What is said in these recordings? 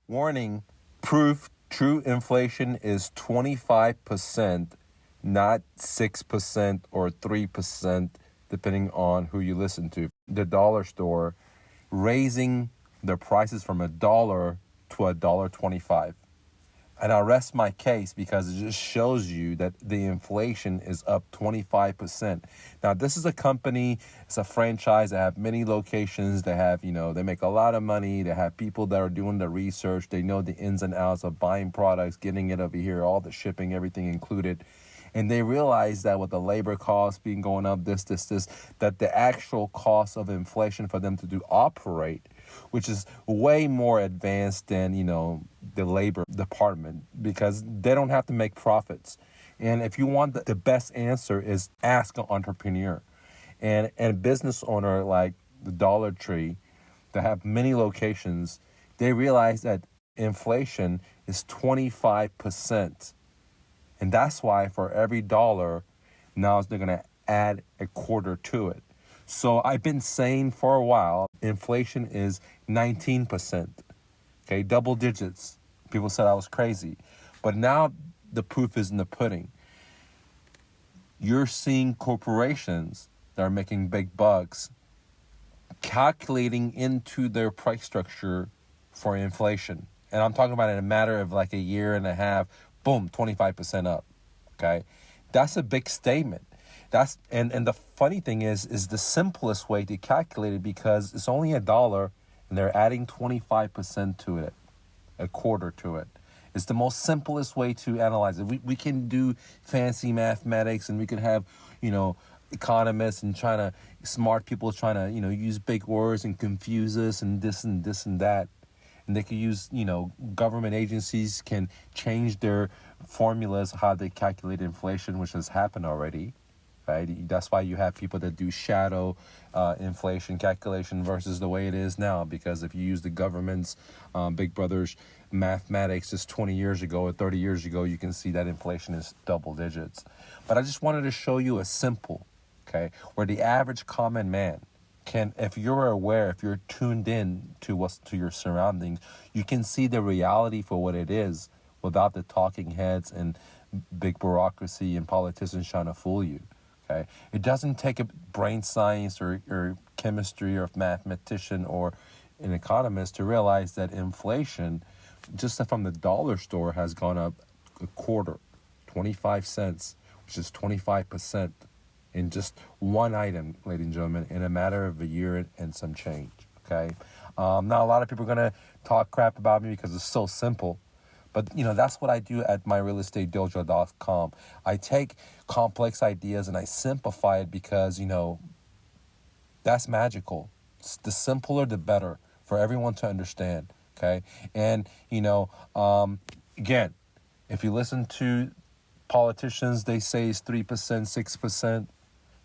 Warning, proof true inflation is 25%, not 6% or 3%, depending on who you listen to. The dollar store raising their prices from $1 to $1.25. And I'll rest my case because it just shows you that the inflation is up 25%. Now, this is a company, it's a franchise that have many locations. They have, they make a lot of money. They have people that are doing the research. They know the ins and outs of buying products, getting it over here, all the shipping, everything included. And they realize that with the labor costs being going up, this, that the actual cost of inflation for them to operate, which is way more advanced than, the labor department, because they don't have to make profits. And if you want the best answer is ask an entrepreneur and a business owner like the Dollar Tree that have many locations. They realize that inflation is 25%. And that's why for every dollar, now they're going to add a quarter to it. So I've been saying for a while, inflation is 19%, okay, double digits. People said I was crazy. But now the proof is in the pudding. You're seeing corporations that are making big bucks calculating into their price structure for inflation. And I'm talking about in a matter of like a year and a half, boom, 25% up, okay? That's a big statement. And the funny thing is the simplest way to calculate it, because it's only $1 and they're adding 25% to it, a quarter to it. It's the most simplest way to analyze it. We can do fancy mathematics, and we could have, economists and smart people trying to, use big words and confuse us and this and this and that. And they could use, government agencies can change their formulas, how they calculate inflation, which has happened already, right? That's why you have people that do shadow inflation calculation versus the way it is now. Because if you use the government's Big Brother's mathematics just 20 years ago or 30 years ago, you can see that inflation is double digits. But I just wanted to show you a simple, where the average common man can, if you're aware, if you're tuned in to your surroundings, you can see the reality for what it is without the talking heads and big bureaucracy and politicians trying to fool you. Okay, it doesn't take a brain science or chemistry or mathematician or an economist to realize that inflation, just from the dollar store, has gone up a quarter, 25 cents, which is 25%. In just one item, ladies and gentlemen, in a matter of a year and some change, okay? Now, a lot of people are going to talk crap about me because it's so simple. But, that's what I do at myrealestatedojo.com. I take complex ideas and I simplify it because, that's magical. The simpler, the better for everyone to understand, okay? And, again, if you listen to politicians, they say it's 3%, 6%.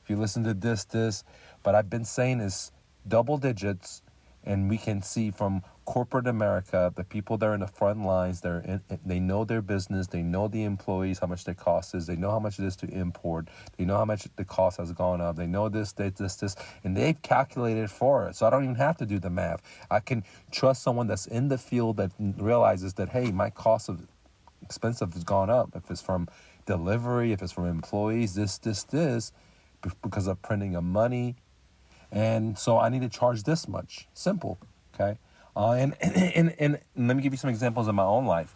If you listen to this, but I've been saying it's double digits, and we can see from corporate America, the people that are in the front lines, they know their business, they know the employees, how much the cost is, they know how much it is to import, they know how much the cost has gone up, they know this, and they've calculated for it. So I don't even have to do the math. I can trust someone that's in the field that realizes that, hey, my cost of expensive has gone up. If it's from delivery, if it's from employees, this, because of printing of money. And so I need to charge this much. Simple, okay? And let me give you some examples in my own life.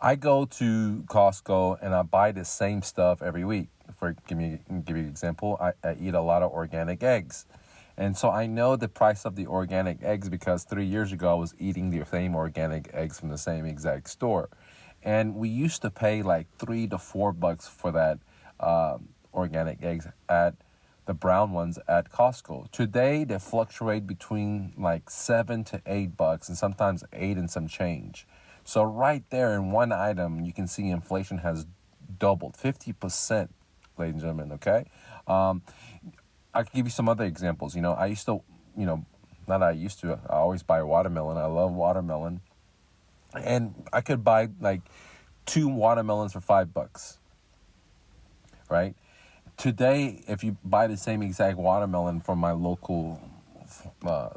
I go to Costco and I buy the same stuff every week. Give you an example. I eat a lot of organic eggs. And so I know the price of the organic eggs because 3 years ago I was eating the same organic eggs from the same exact store. And we used to pay like $3 to $4 for that organic eggs at the brown ones at Costco. Today, they fluctuate between like $7 to $8 and sometimes 8 and some change. So right there in one item, you can see inflation has doubled, 50%, ladies and gentlemen, okay? I can give you some other examples. I used to, I always buy watermelon. I love watermelon. And I could buy like 2 watermelons for $5, right? Today, if you buy the same exact watermelon from my local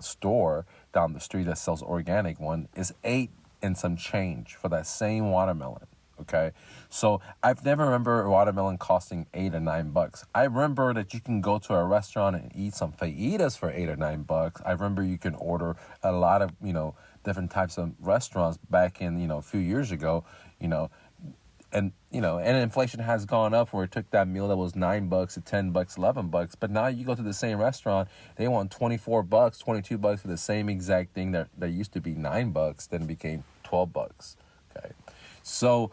store, down the street that sells organic one is 8 and some change for that same watermelon. Okay, so I've never remember a watermelon costing $8 or $9. I remember that you can go to a restaurant and eat some fajitas for $8 or $9. I remember you can order a lot of different types of restaurants back in a few years ago. And inflation has gone up where it took that meal that was $9 to $10, $11. But now you go to the same restaurant, they want $24, $22 for the same exact thing that used to be $9, then became $12. Okay, so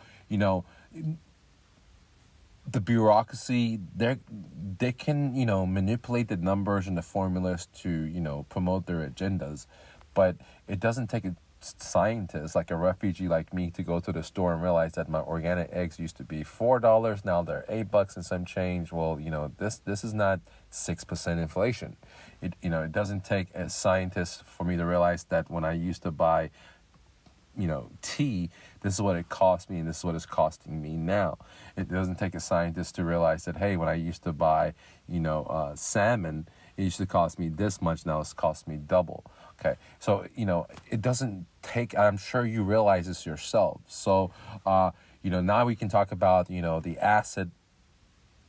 the bureaucracy, they can manipulate the numbers and the formulas to promote their agendas, but it doesn't take a scientist like a refugee like me to go to the store and realize that my organic eggs used to be $4, now they're $8 and some change. Well, this is not 6% inflation. It doesn't take a scientist for me to realize that when I used to buy tea, this is what it cost me and this is what it's costing me now. It doesn't take a scientist to realize that, hey, when I used to buy salmon, it used to cost me this much, now it's cost me double. Okay, so it doesn't take, I'm sure you realize this yourself. So now we can talk about the asset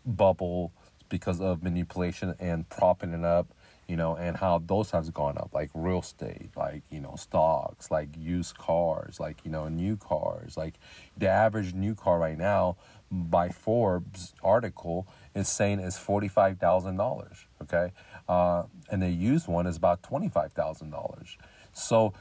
bubble because of manipulation and propping it up, and how those have gone up, like real estate, like, stocks, like used cars, like, new cars. Like the average new car right now by Forbes article is saying is $45,000, okay? And the used one is about $25,000. So,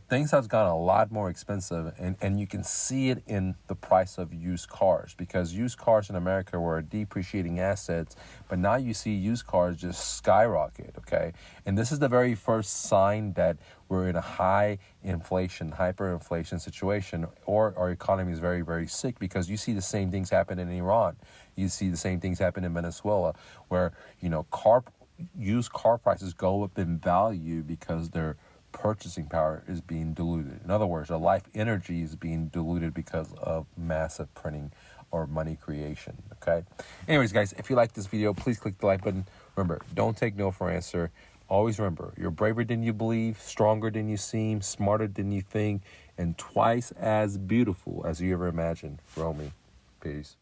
things have gotten a lot more expensive, and you can see it in the price of used cars, because used cars in America were depreciating assets, but now you see used cars just skyrocket, okay? And this is the very first sign that we're in a high inflation, hyperinflation situation, or our economy is very, very sick, because you see the same things happen in Iran. You see the same things happen in Venezuela, where, used car prices go up in value because their purchasing power is being diluted. In other words, their life energy is being diluted because of massive printing or money creation. Okay. Anyways, guys, if you like this video, please click the like button. Remember, don't take no for an answer. Always remember, you're braver than you believe, stronger than you seem, smarter than you think, and twice as beautiful as you ever imagined. Romy. Peace.